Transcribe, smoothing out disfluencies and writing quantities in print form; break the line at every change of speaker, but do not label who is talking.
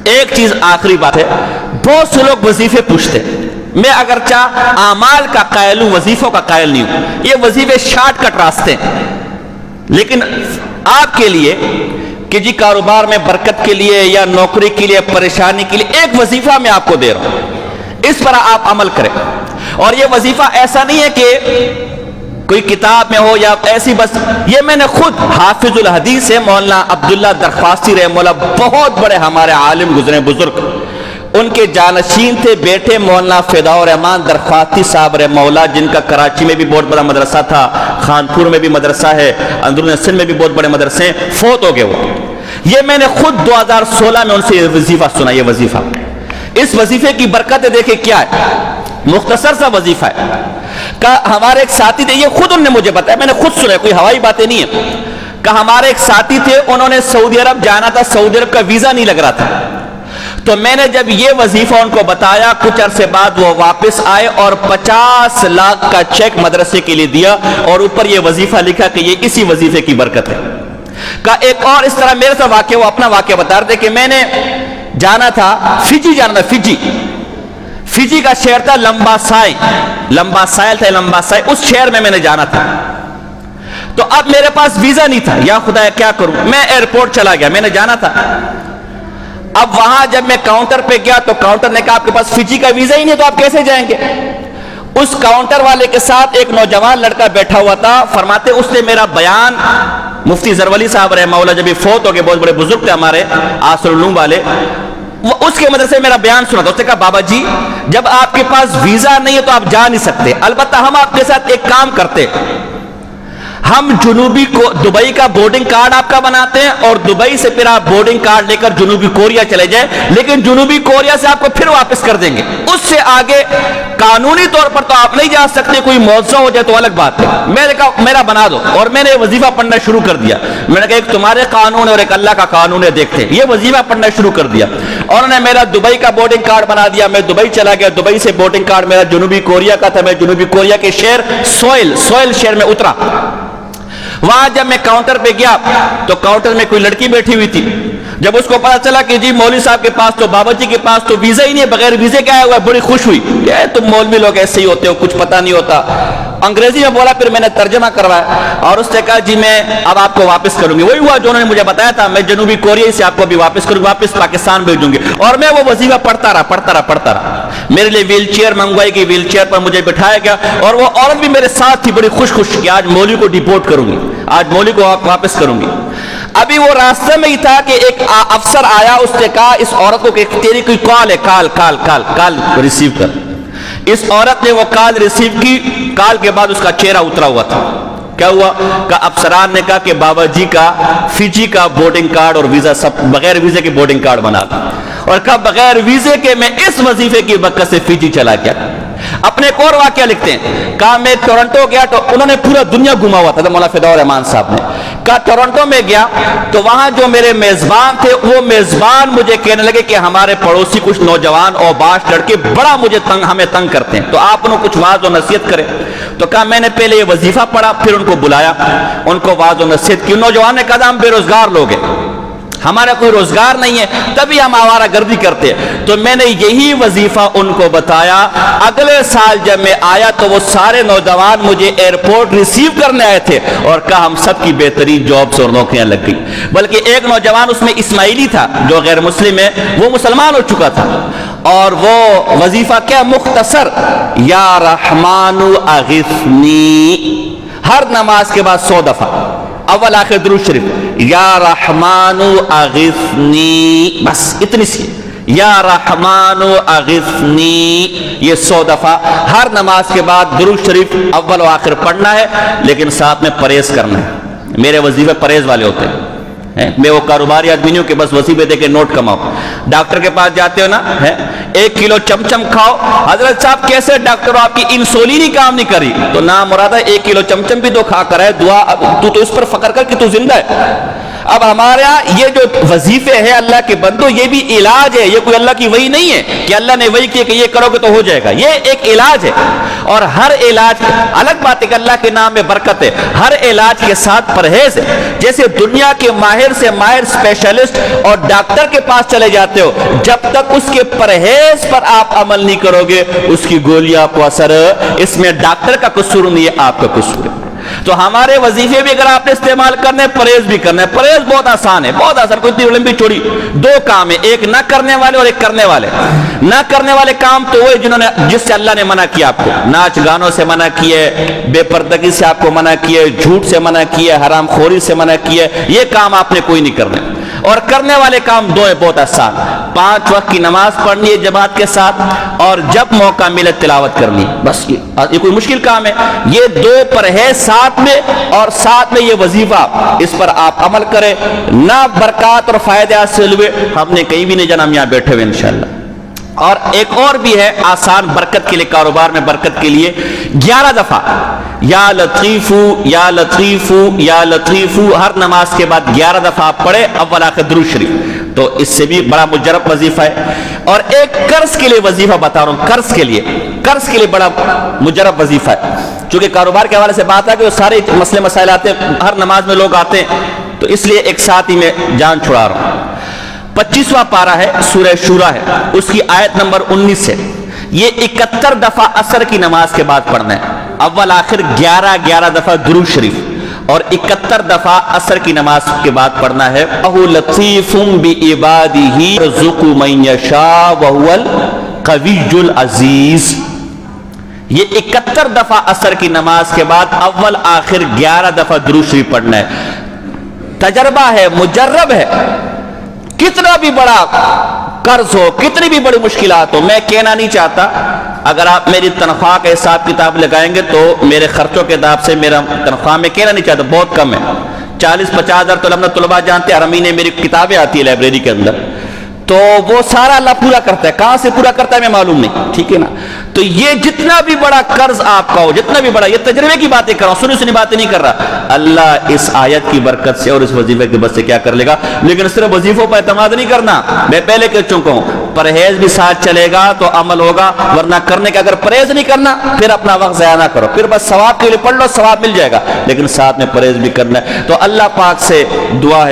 ایک چیز آخری بات ہے، بہت سے لوگ وظیفے پوچھتے ہیں، میں اگرچہ اعمال کا قائل ہوں، وظیفوں کا قائل نہیں ہوں، یہ وظیفے شارٹ کٹ راستے ہیں، لیکن آپ کے لیے کہ جی کاروبار میں برکت کے لیے یا نوکری کے لیے پریشانی کے لیے ایک وظیفہ میں آپ کو دے رہا ہوں، اس پر آپ عمل کریں۔ اور یہ وظیفہ ایسا نہیں ہے کہ کوئی کتاب میں ہو یا ایسی، بس یہ میں نے خود حافظ الحدیث ہے مولانا عبداللہ درخواستی رحمہ اللہ، بہت بڑے ہمارے عالم گزرے بزرگ، ان کے جانشین تھے بیٹے مولانا فداء الرحمان درخواستی صاحب رحمہ اللہ، جن کا کراچی میں بھی بہت بڑا مدرسہ تھا، خانپور میں بھی مدرسہ ہے، اندرون سندھ میں بھی بہت بڑے مدرسے ہیں، فوت ہو گئے وہ۔ یہ میں نے خود 2016 میں ان سے یہ وظیفہ سنا، یہ وظیفہ، اس وظیفے کی برکت دیکھیں کیا ہے، مختصر سا وظیفہ ہے کہ ہمارے ایک ساتھی تھے، یہ خود ان نے مجھے بتایا، میں نے خود سنا، کوئی ہوائی باتیں نہیں ہیں، کہ ہمارے ایک ساتھی تھے، انہوں نے سعودی عرب جانا تھا، سعودی عرب کا ویزا نہیں لگ رہا تھا، تو میں نے جب یہ وظیفہ ان کو بتایا، کچھ عرصے بعد وہ واپس آئے اور 50 لاکھ کا چیک مدرسے کے لیے دیا، اور اوپر یہ وظیفہ لکھا کہ یہ اسی وظیفے کی برکت ہے۔ کہ ایک اور اس طرح میرے سے واقعہ، وہ اپنا واقعہ بتا رہے تھے کہ میں نے جانا تھا فجی، جانا تھا فجی، فجی کا شہر تھا لمبا سائی، لمبا سائل تھا، لمبا سائی، اس شہر میں نے جانا تھا، تو اب میرے پاس ویزا نہیں تھا، یا خدا کیا کروں، میں ایئرپورٹ چلا گیا، میں نے جانا تھا، اب وہاں جب میں کاؤنٹر پہ گیا تو کاؤنٹر نے کہا آپ کے پاس فجی کا ویزا ہی نہیں تو آپ کیسے جائیں گے؟ اس کاؤنٹر والے کے ساتھ ایک نوجوان لڑکا بیٹھا ہوا تھا، فرماتے اس نے میرا بیان، مفتی زرولی صاحب رحمہ اللہ جب فوت ہو گئے، بہت بڑے بزرگ تھے ہمارے عاصر العلوم والے، وہ اس کے مدرسے میرا بیان سنا تھا، اس نے کہا بابا جی جب آپ کے پاس ویزا نہیں ہے تو آپ جا نہیں سکتے، البتہ ہم آپ کے ساتھ ایک کام کرتے، ہم جنوبی کو دبئی کا بورڈنگ کارڈ آپ کا بناتے ہیں، اور دبئی سے پھر آپ بورڈنگ کارڈ لے کر جنوبی کوریا چلے جائیں، لیکن جنوبی کوریا سے آپ کو پھر واپس کر دیں گے، اس سے آگے قانونی طور پر تو آپ نہیں جا سکتے، کوئی معاوضہ ہو جائے تو الگ بات ہے۔ میں نے کہا میرا بنا دو، اور میں نے وظیفہ پڑھنا شروع کر دیا، میں نے کہا ایک تمہارے قانون ہے اور ایک اللہ کا قانون ہے، دیکھتے ہیں، یہ وظیفہ پڑھنا شروع کر دیا، اور انہوں نے میرا دبئی کا بورڈنگ کارڈ بنا دیا، میں دبئی چلا گیا، دبئی سے بورڈنگ کارڈ میرا جنوبی کوریا کا تھا، میں جنوبی کوریا کے شہر سوئل شہر میں اترا، وہاں جب میں کاؤنٹر پہ گیا تو کاؤنٹر میں کوئی لڑکی بیٹھی ہوئی تھی، جب اس کو پتا چلا کہ جی مولوی صاحب کے پاس تو بابا جی کے پاس تو ویزا ہی نہیں ہے، بغیر ویزے کیا ہوا ہے، بڑی خوش ہوئی، یہ تم مولوی لوگ ایسے ہی ہوتے ہو، کچھ پتا نہیں ہوتا، انگریزی میں بولا، پھر میں نے ترجمہ کروایا، اور اس نے کہا جی میں اب آپ کو واپس کروں گی، وہی ہوا جو انہوں نے مجھے بتایا تھا، میں جنوبی کوریا سے آپ کو بھی واپس کروں گی، واپس پاکستان بھیجوں گی، اور میں وہ وظیفہ پڑھتا رہا، میرے لیے ویل چیئر منگوائی گئی، ویل چیئر پر مجھے بٹھایا گیا، اور وہ عورت بھی میرے ساتھ تھی، بڑی خوش کہ آج مولوی کو ڈیپورٹ کروں گی، آج مولوی کو واپس کروں گی۔ ابھی وہ راستے میں ہی تھا کہ ایک افسر آیا، اس نے کہا اس عورت کو کہ تیری کوئی کال ہے، کال ریسیو کر۔ اس عورت نے وہ کال ریسیو کی، کال کے بعد اس کا چہرہ اترا ہوا تھا، کیا ہوا کہ افسران نے کہا کہ بابا جی کا فجی کا بورڈنگ کارڈ اور ویزا سب بغیر ویزے کے بورڈنگ کارڈ بنا دیا، اور کہا بغیر ویزے کے میں اس وظیفے کی برکت سے فجی چلا گیا۔ اپنے ایک اور واقعہ لکھتے ہیں، کہا میں ٹورنٹو گیا تو انہوں نے پورا دنیا گھما ہوا تھا، مولانا فداء الرحمان صاحب نے کہا ٹورنٹو میں گیا تو وہاں جو میرے میزبان تھے، وہ میزبان مجھے کہنے لگے کہ ہمارے پڑوسی کچھ نوجوان اور باش لڑکے بڑا ہمیں تنگ کرتے ہیں، تو آپ انہوں کچھ واعظ و نصیحت کریں، تو کہا میں نے پہلے یہ وظیفہ پڑھا، پھر ان کو بلایا، ان کو واعظ و نصیحت کی، نوجوان نے کہا ہم بے روزگار لوگ ہیں، ہمارا کوئی روزگار نہیں ہے، تبھی ہم آوارہ گردی کرتے ہیں، تو میں نے یہی وظیفہ ان کو بتایا۔ اگلے سال جب میں آیا تو وہ سارے نوجوان مجھے ایئرپورٹ ریسیو کرنے آئے تھے، اور کہا ہم سب کی بہترین جابز اور نوکریاں لگ گئی، بلکہ ایک نوجوان اس میں اسماعیلی تھا جو غیر مسلم ہے، وہ مسلمان ہو چکا تھا، اور وہ وظیفہ کیا مختصر، یا رحمان اغثنی، ہر نماز کے بعد 100 دفعہ اول آخر درود شریف، یا رحمان اغثنی، بس اتنی سی، یا رحمان اغثنی، یہ 100 دفعہ ہر نماز کے بعد درود شریف اول و آخر پڑھنا ہے، لیکن ساتھ میں پرہیز کرنا ہے، میرے وظیفے پرہیز والے ہوتے ہیں، میں وہ کاروباری آدمی نہیں ہوں کہ بس وظیفے دے کے نوٹ کماؤ، ڈاکٹر کے پاس جاتے ہو نا، 1 کلو چمچم کھاؤ، حضرت صاحب کیسے ڈاکٹر آپ کی انسولین ہی کام نہیں کری، تو نام مراد ہے 1 کلو چمچم بھی تو کھا کر ہے، دعا تو اس پر فخر کر کہ تو زندہ ہے۔ اب ہمارے ہاں یہ جو وظیفے ہیں اللہ کے بندو، یہ بھی علاج ہے، یہ کوئی اللہ کی وحی نہیں ہے کہ اللہ نے وحی کی کہ یہ کرو گے تو ہو جائے گا، یہ ایک علاج ہے، اور ہر علاج الگ بات ہے کہ اللہ کے نام میں برکت ہے، ہر علاج کے ساتھ پرہیز ہے، جیسے دنیا کے ماہر ماہر سے ماہر اسپیشلسٹ اور ڈاکٹر کے پاس چلے جاتے ہو، جب تک اس کے پرہیز پر آپ عمل نہیں کرو گے اس کی گولیاں کو اثر، اس میں ڈاکٹر کا قصور نہیں ہے، آپ کا قصور ہے۔ تو ہمارے وظیفے بھی اگر آپ نے استعمال کرنے، پرہیز بھی کرنا ہے۔ پرہیز بہت آسان ہے، بہت آسان، کوئی اتنی لمبی چوڑی دو کام ہے، ایک نہ کرنے والے اور ایک کرنے والے۔ نہ کرنے والے کام تو وہ جنہوں نے، جس سے اللہ نے منع کیا آپ کو، ناچ گانوں سے منع کیے، بے پردگی سے آپ کو منع کیے، جھوٹ سے منع کیے، حرام خوری سے منع کیے، یہ کام آپ نے کوئی نہیں کرنے۔ اور کرنے والے کام دو ہیں، بہت آسان، 5 وقت کی نماز پڑھنی ہے جماعت کے ساتھ، اور جب موقع ملے تلاوت کرنی، بس یہ کوئی مشکل کام ہے۔ یہ دو پرہیز ساتھ میں، اور ساتھ میں یہ وظیفہ، اس پر آپ عمل کریں، نہ برکات اور فائدے حاصل ہوئے ہم نے کہیں بھی نہیں جانا، ہم یہاں بیٹھے ہوئے انشاءاللہ۔ اور ایک اور بھی ہے آسان برکت کے لیے، کاروبار میں برکت کے لیے، 11 دفعہ یا لطیفو یا لطیفو یا لطیفو ہر نماز کے بعد 11 دفعہ آپ پڑھے، اول آخر درود شریف، تو اس سے بھی بڑا مجرب وظیفہ ہے۔ اور ایک قرض کے لیے وظیفہ بتا رہا ہوں، قرض کے لیے بڑا مجرب وظیفہ ہے، چونکہ کاروبار کے حوالے سے بات ہے کہ وہ سارے مسئلے مسائل آتے ہیں، ہر نماز میں لوگ آتے ہیں، تو اس لیے ایک ساتھ ہی میں جان چھڑا رہا ہوں۔ 25واں پارہ ہے، سورہ شورا ہے، اس کی آیت نمبر 19 ہے۔ یہ 71 دفعہ عصر کی نماز کے بعد پڑھنا ہے، اول آخر 11 دفعہ درود شریف، اور 71 دفعہ عصر کی نماز کے بعد پڑھنا ہے، اَهُ لَطِيفٌ بِعِبَادِهِ يَرْزُقُ مَن يَشَاءُ وَهُوَ الْقَوِيُّ الْعَزِيزُ۔ یہ 71 دفعہ عصر کی نماز کے بعد اول آخر 11 دفعہ درود شریف پڑھنا ہے۔ تجربہ ہے، مجرب ہے، کتنا بھی بڑا قرض ہو، کتنی بھی بڑی مشکلات ہو، میں کہنا نہیں چاہتا، اگر آپ میری تنخواہ کا حساب کتاب لگائیں گے تو میرے خرچوں کے حساب سے میرا تنخواہ میں کہنا نہیں چاہتا بہت کم ہے، 40-50 ہزار طلباء جانتے ہیں، ہر مہینے میری کتابیں آتی ہے لائبریری کے اندر، تو وہ سارا اللہ پورا کرتا ہے، کہاں سے پورا کرتا ہے میں معلوم نہیں، ٹھیک ہے نا۔ تو یہ جتنا بھی بڑا قرض آپ کا ہو، جتنا بھی بڑا، یہ تجربے کی باتیں کر رہا ہوں، سنی باتیں نہیں کر رہا، اللہ اس آیت کی برکت سے اور اس وظیفے کی برکت سے کیا کر لے گا۔ لیکن صرف وظیفوں پر اعتماد نہیں کرنا، میں پہلے کہہ چکا ہوں، پرہیز بھی ساتھ چلے گا تو عمل ہوگا، ورنہ کرنے کا اگر پرہیز نہیں کرنا پھر اپنا وقت ضائع نہ کرو، پھر بس ثواب کے لیے پڑھ لو، ثواب مل جائے گا، لیکن ساتھ میں پرہیز بھی کرنا ہے۔ تو اللہ پاک سے دعا ہے